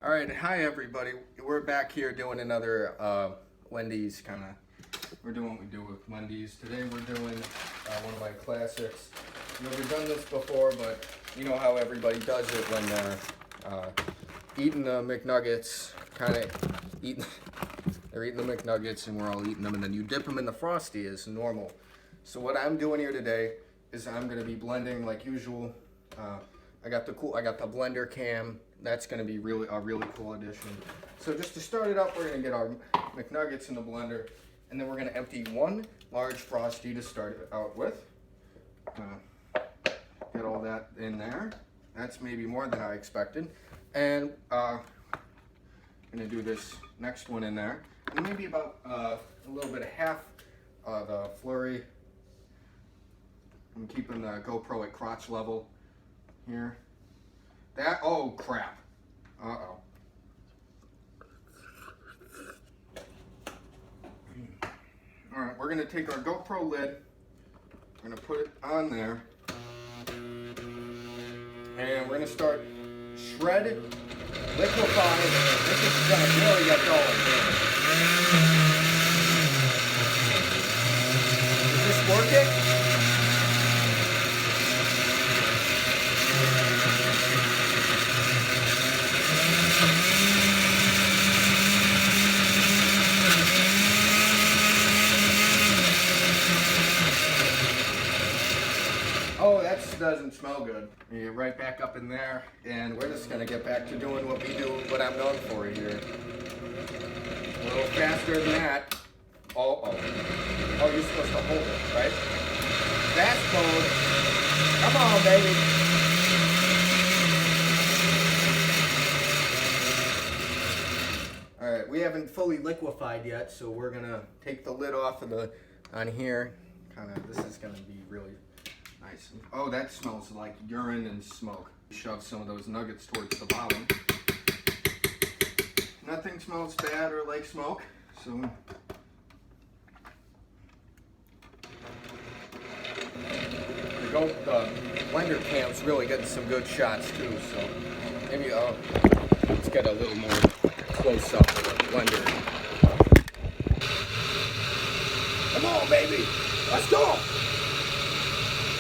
All right, hi everybody. We're back here doing another Wendy's kind of. We're doing what we do with Wendy's. Today we're doing one of my classics. We've done this before, but you know how everybody does it when they're eating the McNuggets. They're eating the McNuggets, and we're all eating them, and then you dip them in the Frosty as normal. So what I'm doing here today is I'm going to be blending like usual. I got the blender cam. That's going to be a really cool addition. So just to start it up, we're going to get our McNuggets in the blender, and then we're going to empty one large Frosty to start it out with. Get all that in there. That's maybe more than I expected. And I'm going to do this next one in there. And maybe about a little bit of half the flurry. I'm keeping the GoPro at crotch level here. Oh crap. Uh-oh. Alright, we're going to take our GoPro lid, we're going to put it on there, and we're going to start shredded, liquefying. This is going to really get going. Is this working? Oh, that doesn't smell good. You get right back up in there, and we're just gonna get back to doing what we do, what I'm known for here. A little faster than that. Oh, you're supposed to hold it, right? Fast mode. Come on, baby. All right, we haven't fully liquefied yet, so we're gonna take the lid off of on here. This is gonna be really nice. Oh, that smells like urine and smoke. Shove some of those nuggets towards the bottom. Nothing smells bad or like smoke, so. The blender cam's really getting some good shots too, so maybe let's get a little more close up of the blender. Come on, baby, let's go.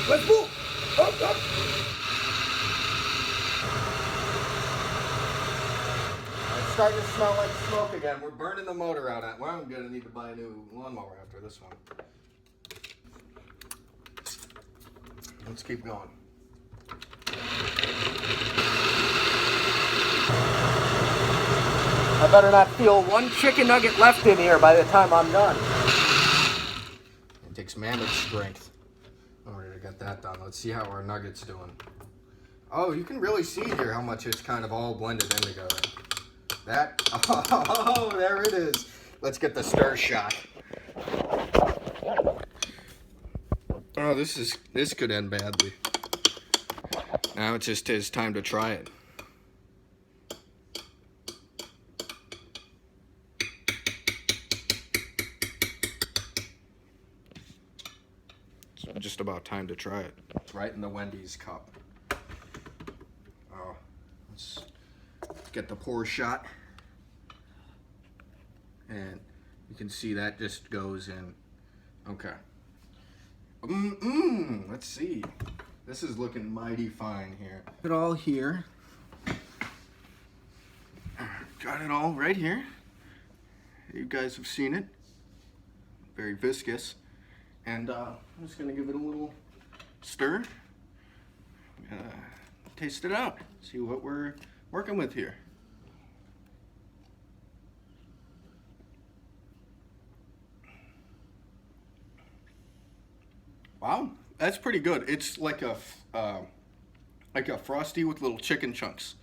Let's move! Up! It's starting to smell like smoke again. We're burning the motor out. Well, I'm going to need to buy a new lawnmower after this one. Let's keep going. I better not feel one chicken nugget left in here by the time I'm done. It takes mammoth strength in order to get that done. Let's see how our nugget's doing. Oh, you can really see here how much it's kind of all blended in together. Oh, there it is. Let's get the stir shot. Oh, this could end badly. Now it just is time to try it. Just about time to try it. It's right in the Wendy's cup. Oh, let's get the pour shot. And you can see that just goes in. Okay. Let's see. This is looking mighty fine here. It all here. Got it all right here. You guys have seen it. Very viscous. And I'm just gonna give it a little stir. Taste it out. See what we're working with here. Wow, that's pretty good. It's like a Frosty with little chicken chunks.